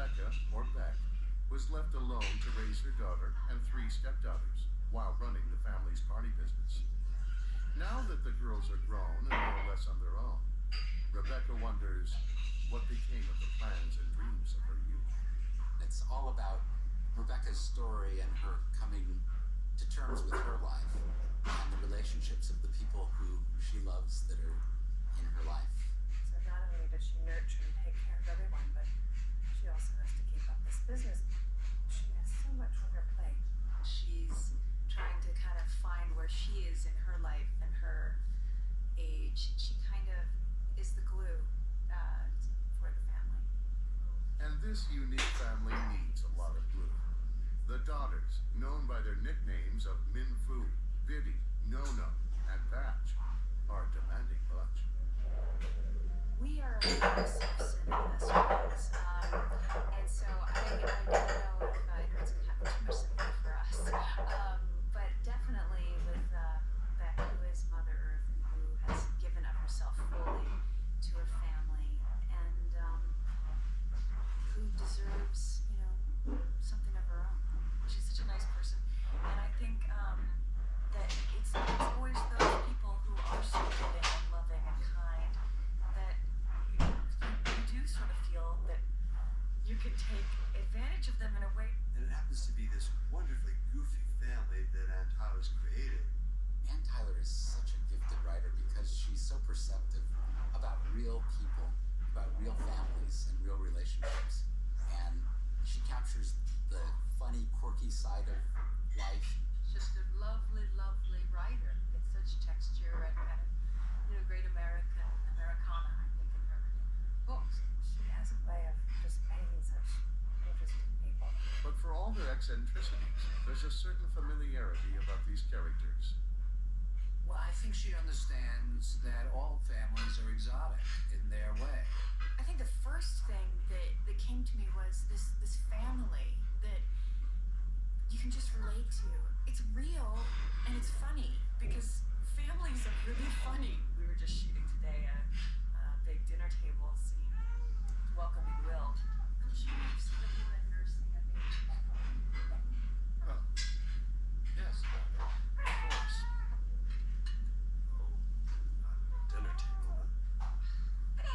Rebecca, or Beck, was left alone to raise her daughter and three stepdaughters while running the family's party business. Now that the girls are grown and more or less on their own, Rebecca wonders what became of the plans and dreams of her youth. It's all about Rebecca's story and her coming to terms with her life and the relationships of the people who she loves that are in her life. So not only does she nurture and take care of everyone, but she also has to keep up this business. She has so much on her plate. She's trying to kind of find where she is in her life and her age. She kind of is the glue for the family. And this unique family needs a lot of glue. The daughters, known by their nicknames of Min Fu, Biddy, No-No, and Batch, are demanding much. We are very self-centered as friends, and so I don't know if anyone's going to have too much sympathy for us, but definitely with Beck, who is Mother Earth and who has given up herself fully to her family, and who deserves, something of her own. She's such a nice person, and I think that it's always those people who are so giving and loving and kind that you do sort of feel that you could take advantage of them in a way. And it happens to be this wonderfully goofy family that Ann Tyler's created. Ann Tyler is such a gifted writer because she's so perceptive about real people, about real families and real relationships. And she captures the funny, quirky side of life. She's just a lovely, lovely writer. It's such texture and kind of, great Americana, I think, in her books. She has a way of just painting such interesting people. But for all their eccentricities, there's a certain familiarity about these characters. Well, I think she understands that all families are exotic in their way. I think the first thing that came to me was this family that you can just relate to. It's real and it's funny because families are really funny. We were just shooting today a big dinner table scene welcoming Will. I'm sure you've seen the women nursing a baby. Oh, yes, of course. Oh, not dinner table, but...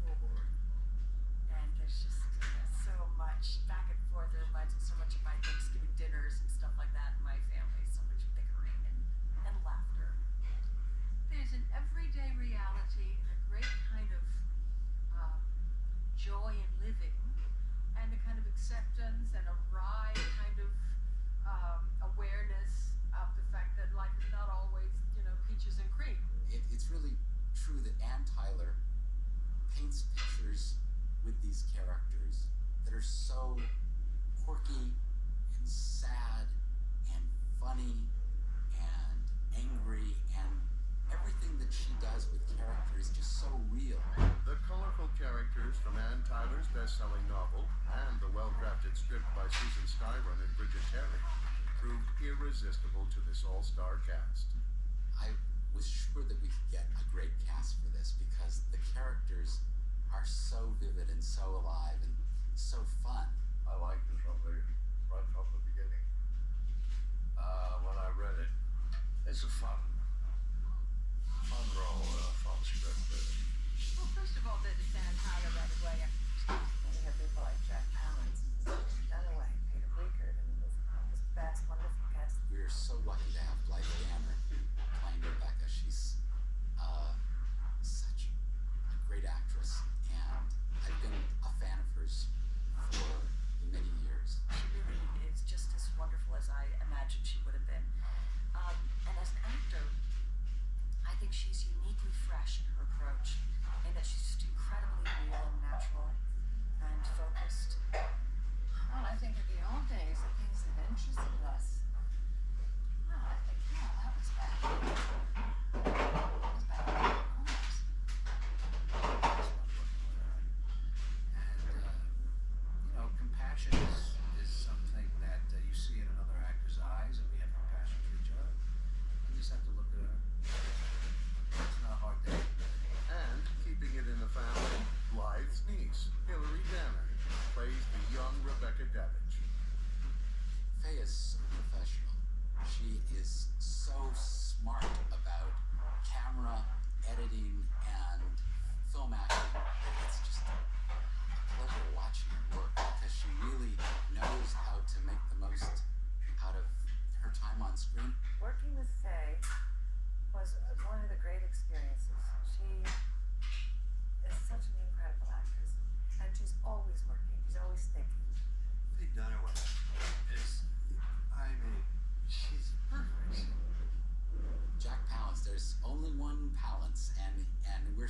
Oh, boy. And there's just so much back and forth. It reminds me so much of my Thanksgiving dinners and stuff like that in my family. So much bickering and laughter. There's an everyday reality and a great kind of joy in living and a kind of acceptance and a wry kind of awareness of the fact that life is not always, peaches and cream. It's really true that Ann Tyler paints pictures with these characters that are so quirky and sad and funny and angry, and everything that she does with character is just so real. The colorful characters from Ann Tyler's best-selling novel and the well-crafted script by Susan Styron and Bridget Terry proved irresistible to this all-star cast. I was sure that we could get a great cast for this because the characters are so vivid and so alive and so fun. I liked it right from the beginning. When I read it, it's a fun role, fun script. Well, first of all, there's Ann Tyler right away. And you have people like Jack Palance, Dunaway, Peter Bleeker, and this vast, wonderful cast. We're so lucky to have Blythe Danner playing Rebecca. She's such a great actress, and I've been a fan of hers for many years. She really is just as wonderful as I imagined she would have been. And as an actor,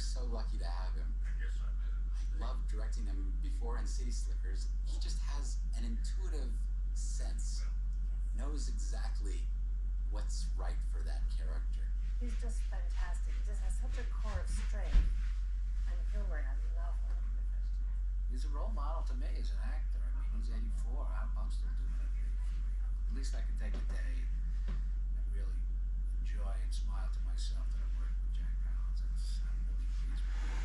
so lucky to have him. I guess I met him. I loved directing him before in City Slickers. He just has an intuitive sense, knows exactly what's right for that character. He's just fantastic. He just has such a core of strength and humor, and I love him. He's a role model to me as an actor. I mean, he's 84. I'm still doing it. At least I can take a day and really enjoy and smile to myself that I'm working with Jack Palance. I'm really pleased with it.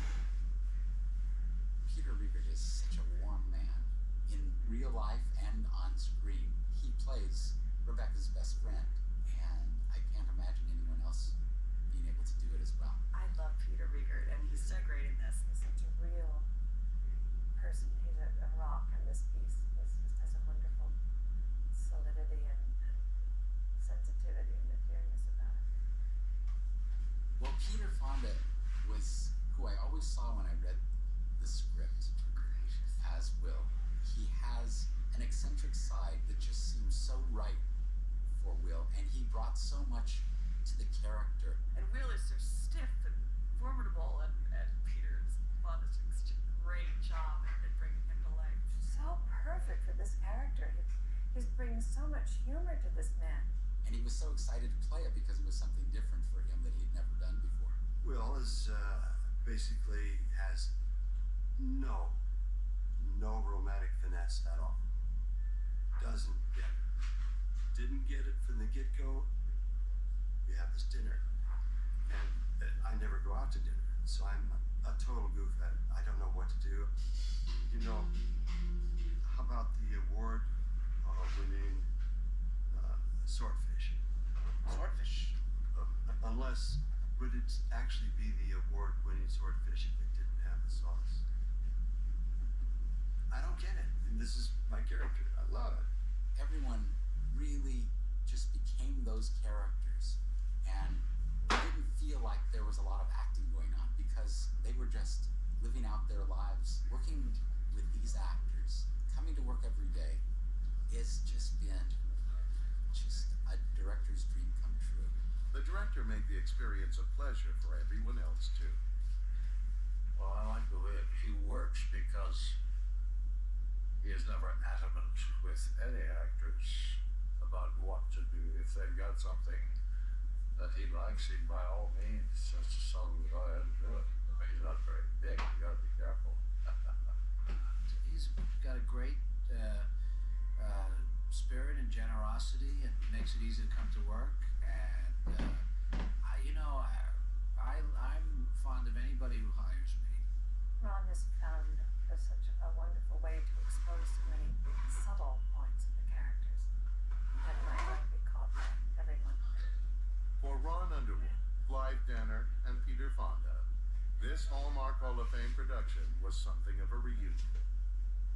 Peter Riegert is such a warm man. In real life and on screen, he plays Rebecca's best friend, and I can't imagine anyone else being able to do it as well. I love Peter Riegert, and he's so great in this. He's such a real person. He's a rock in this piece. He just has a wonderful solidity and sensitivity and etherealness about it. Well, Peter Fonda was who I always saw when I read the script as Will. He has an eccentric side that just seems so right for Will, and he brought so much to the character. And Will is so stiff and formidable, and Peter's Fonda's doing such a great job at bringing him to life. So perfect for this character. He's bringing so much humor to this man. And he was so excited to play it because it was something different for him that he'd never done before. Will is basically has no romantic finesse at all. Doesn't get it. Didn't get it from the get-go. We have this dinner, and I never go out to dinner, so I'm a total goof at it. I don't know what to do. You know, how about the award-winning swordfish? Swordfish. Unless, would it actually be the award-winning swordfish if it didn't have the sauce? I don't get it. And this is my character. I love it. Everyone really just became those characters, and it didn't feel like there was a lot of acting going on because they were just living out their lives. Working with these actors, coming to work every day, has just been just a director's dream come true. The director made the experience a pleasure for everyone else, too. Well, I like the way he works because he is never adamant with any actors about what to do. If they've got something that he likes, he by all means says to someone, go ahead and do it. But he's not very big. You got to be careful. He's got a great spirit and generosity, and makes it easy to come to work. And I'm fond of anybody who hires me. Ron has found such a wonderful way to expose so many subtle points of the characters that might not be caught by everyone. For Ron Underwood, Blythe Danner, and Peter Fonda, this Hallmark Hall of Fame production was something of a reunion.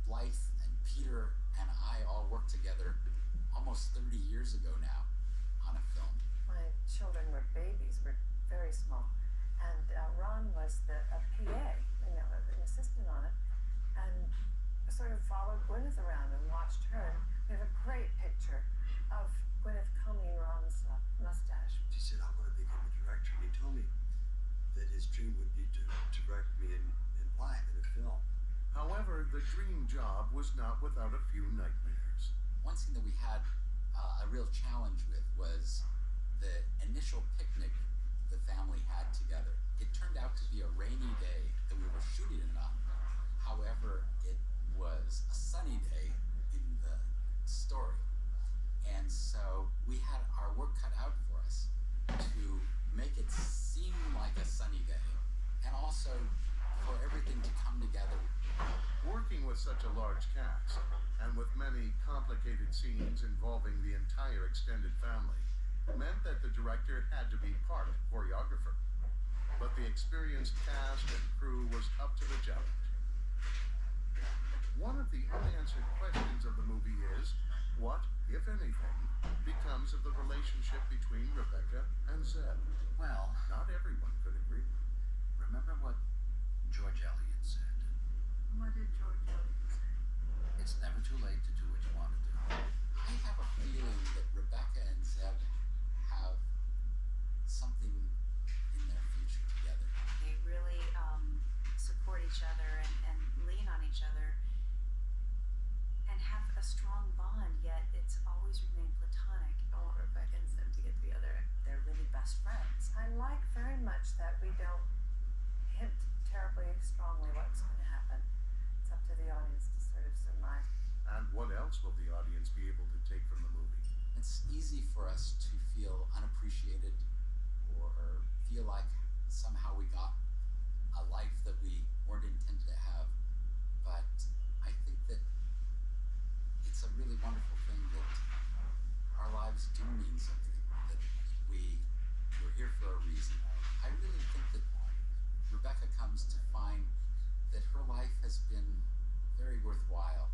Blythe and Peter and I all worked together almost 30 years ago now on a film. My children were babies, were very small, and Ron was a PA, an assistant on it, and sort of followed Gwyneth around and watched her. And we have a great picture of Gwyneth combing Ron's mustache. He said, I want to become a director. And he told me that his dream would be to direct me in Blythe in a film. However, the dream job was not without a few nightmares. One thing that we had a real challenge with was the initial picnic the family had together. It turned out to be a rainy day that we were shooting it on. However, it was a sunny day in the story. And so we had our work cut out for us to make it seem like a sunny day, and also for everything to come together. Working with such a large cast, and with many complicated scenes involving the entire extended family, meant that the director had to be part of the choreographer. But the experienced cast and crew was up to the challenge. One of the unanswered questions of the movie is, what, if anything, becomes of the relationship between Rebecca and Zeb? Well, Not everyone could agree. remember what George Eliot said. What did George Eliot say? It's never too late to do what you want to do. I have a feeling that Rebecca and Zeb have something in their future together. They really much that we don't hint terribly strongly what's going to happen. It's up to the audience to sort of surmise. And what else will the audience be able to take from the movie? It's easy for us to feel unappreciated or feel like somehow we got a life that we weren't intended to have. But I think that it's a really wonderful thing that our lives do mean something, that we're here for a reason. I really think that Rebecca comes to find that her life has been very worthwhile